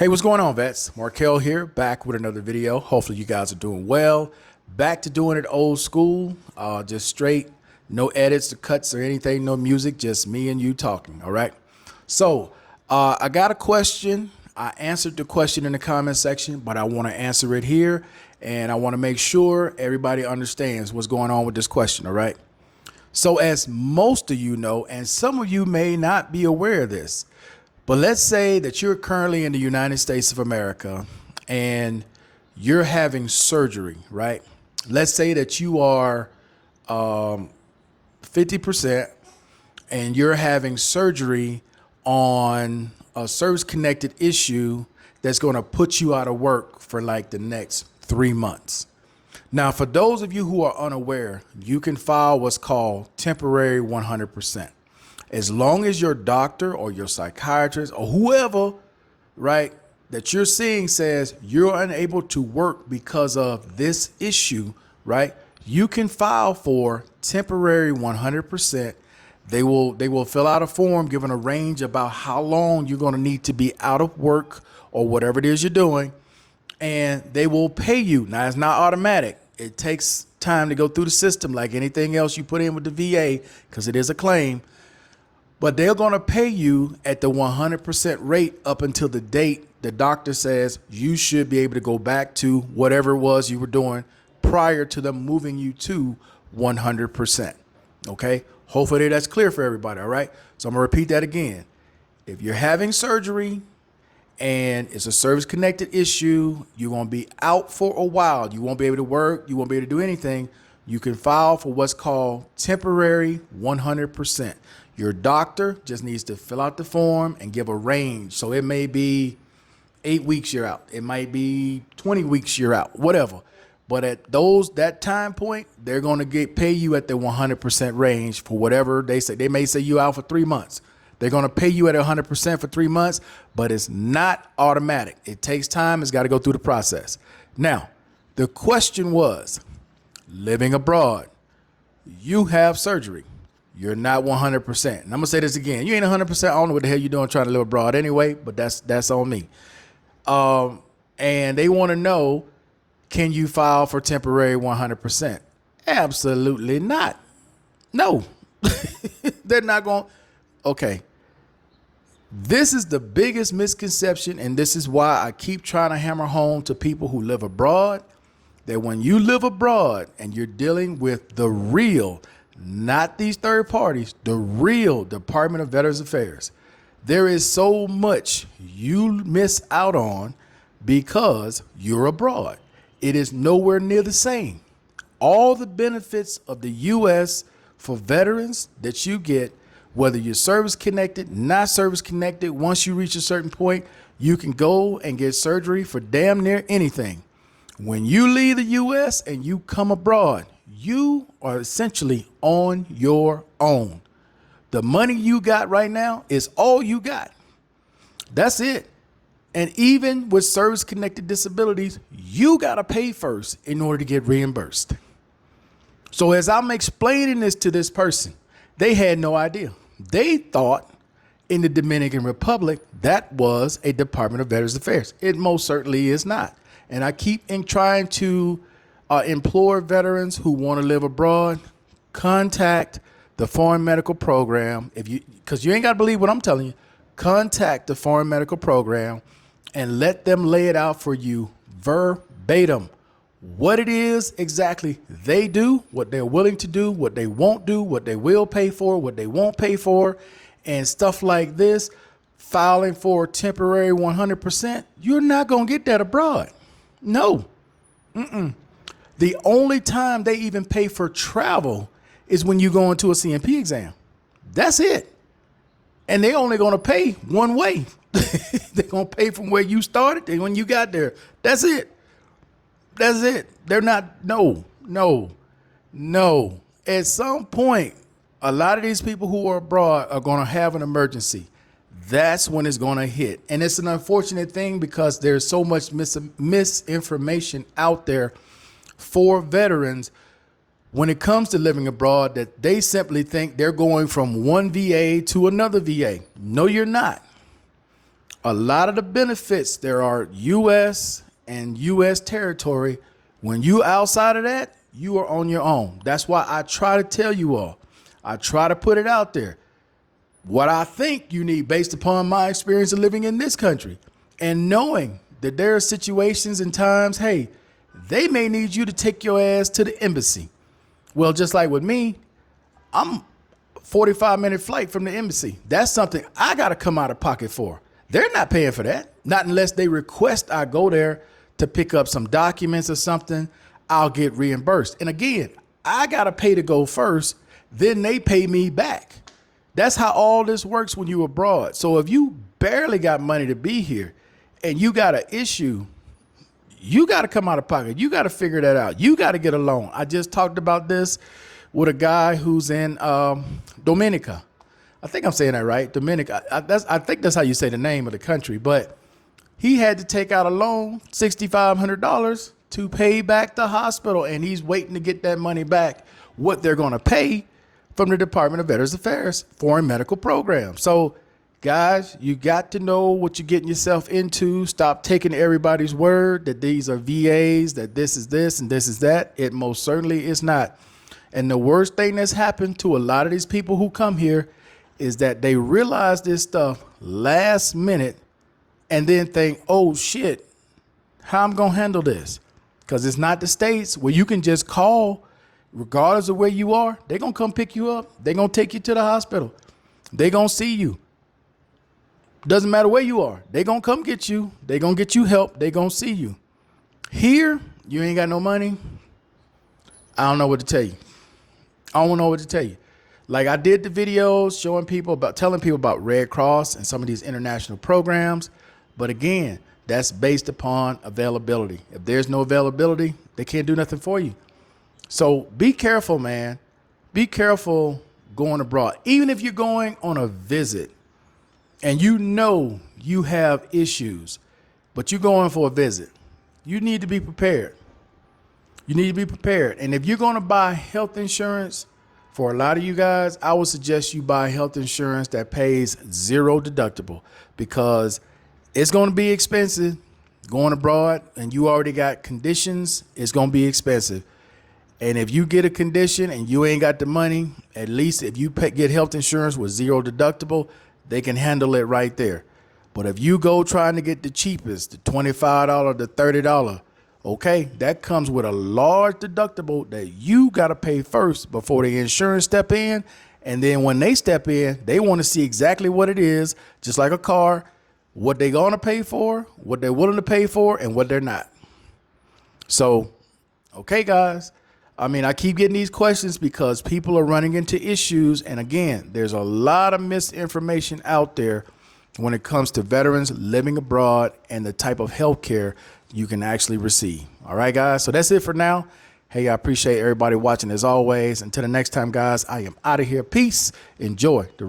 Hey, what's going on, vets? Markel here, back with another video. Hopefully you guys are doing well. Back to doing it old school, just straight, no edits or cuts or anything, no music, just me and you talking, all right? So I got a question. I answered the question in the comment section, but I want to answer it here, and I want to make sure everybody understands what's going on with this question, all right? So as most of you know, and some of you may not be aware of this, but let's say that you're currently in the United States of America and you're having surgery, right? Let's say that you are 50% and you're having surgery on a service-connected issue that's going to put you out of work for like the next 3 months. Now, for those of you who are unaware, you can file what's called temporary 100%. As long as your doctor or your psychiatrist or whoever, right, that you're seeing says you're unable to work because of this issue, right, you can file for temporary 100%. They will fill out a form giving a range about how long you're going to need to be out of work or whatever it is you're doing, and they will pay you. Now, it's not automatic. It takes time to go through the system like anything else you put in with the VA because it is a claim. But they're going to pay you at the 100% rate up until the date the doctor says you should be able to go back to whatever it was you were doing prior to them moving you to 100%. Okay? Hopefully that's clear for everybody, all right? So I'm going to repeat that again. If you're having surgery and it's a service-connected issue, you're going to be out for a while. You won't be able to work. You won't be able to do anything. You can file for what's called temporary 100%. Your doctor just needs to fill out the form and give a range. So it may be 8 weeks you're out. It might be 20 weeks you're out, whatever. But at that time point, they're going to pay you at the 100% range for whatever they say. They may say you out for 3 months. They're going to pay you at 100% for 3 months, but it's not automatic. It takes time. It's got to go through the process. Now, the question was, living abroad, you have surgery. You're not 100%. And I'm going to say this again. You ain't 100%. I don't know what the hell you're doing trying to live abroad anyway, but that's on me. And they want to know, can you file for temporary 100%? Absolutely not. No. They're not going. Okay. This is the biggest misconception, and this is why I keep trying to hammer home to people who live abroad that when you live abroad and you're dealing with the real, not these third parties, the real Department of Veterans Affairs, there is so much you miss out on because you're abroad. It is nowhere near the same. All the benefits of the U.S. for veterans that you get, whether you're service connected, not service connected, once you reach a certain point, you can go and get surgery for damn near anything. When you leave the U.S. and you come abroad, you are essentially on your own. The money you got right now is all you got. That's it. And even with service-connected disabilities, you got to pay first in order to get reimbursed. So as I'm explaining this to this person, they had no idea. They thought in the Dominican Republic that was a Department of Veterans Affairs. It most certainly is not. And I keep trying to implore veterans who want to live abroad, contact the Foreign Medical Program. Because you ain't got to believe what I'm telling you. Contact the Foreign Medical Program and let them lay it out for you verbatim. What it is exactly they do, what they're willing to do, what they won't do, what they will pay for, what they won't pay for, and stuff like this. Filing for temporary 100%, you're not going to get that abroad. No. The only time they even pay for travel is when you go into a CMP exam. That's it. And they're only going to pay one way. They're going to pay from where you started and when you got there. That's it. That's it. They're not. No. At some point, a lot of these people who are abroad are going to have an emergency. That's when it's going to hit. And it's an unfortunate thing because there's so much misinformation out there for veterans when it comes to living abroad that they simply think they're going from one VA to another VA. No, you're not. A lot of the benefits there are U.S. and U.S. territory. When you outside of that, you are on your own. That's why I try to tell you all. I try to put it out there. What I think you need based upon my experience of living in this country and knowing that there are situations and times, hey, they may need you to take your ass to the embassy. Well, just like with me, I'm 45-minute flight from the embassy. That's something I got to come out of pocket for. They're not paying for that. Not unless they request I go there to pick up some documents or something. I'll get reimbursed. And again, I got to pay to go first. Then they pay me back. That's how all this works when you're abroad. So if you barely got money to be here and you got an issue, you got to come out of pocket. You got to figure that out. You got to get a loan. I just talked about this with a guy who's in Dominica. I think I'm saying that right. Dominica. I think that's how you say the name of the country. But he had to take out a loan, $6,500, to pay back the hospital. And he's waiting to get that money back, what they're going to pay from the Department of Veterans Affairs Foreign Medical Program. So, guys, you got to know what you're getting yourself into. Stop taking everybody's word that these are VAs, that this is this and this is that. It most certainly is not. And the worst thing that's happened to a lot of these people who come here is that they realize this stuff last minute and then think, oh, shit, how I'm going to handle this? Because it's not the States where you can just call. Regardless of where you are, they're going to come pick you up. They're going to take you to the hospital. They're going to see you. Doesn't matter where you are. They're going to come get you. They're going to get you help. They're going to see you. Here, you ain't got no money. I don't know what to tell you. I don't know what to tell you. Like I did the videos showing people about, telling people about Red Cross and some of these international programs. But again, that's based upon availability. If there's no availability, they can't do nothing for you. So be careful, man. Be careful going abroad. Even if you're going on a visit and you know you have issues, but you're going for a visit, you need to be prepared. You need to be prepared. And if you're going to buy health insurance, for a lot of you guys, I would suggest you buy health insurance that pays zero deductible because it's going to be expensive going abroad and you already got conditions. It's going to be expensive. And if you get a condition and you ain't got the money, at least if you get health insurance with zero deductible, they can handle it right there. But if you go trying to get the cheapest, the $25, the $30, okay, that comes with a large deductible that you got to pay first before the insurance step in. And then when they step in, they want to see exactly what it is, just like a car, what they're going to pay for, what they're willing to pay for, and what they're not. So, okay, guys. I mean, I keep getting these questions because people are running into issues. And again, there's a lot of misinformation out there when it comes to veterans living abroad and the type of health care you can actually receive. All right, guys. So that's it for now. Hey, I appreciate everybody watching as always. Until the next time, guys, I am out of here. Peace. Enjoy the rest.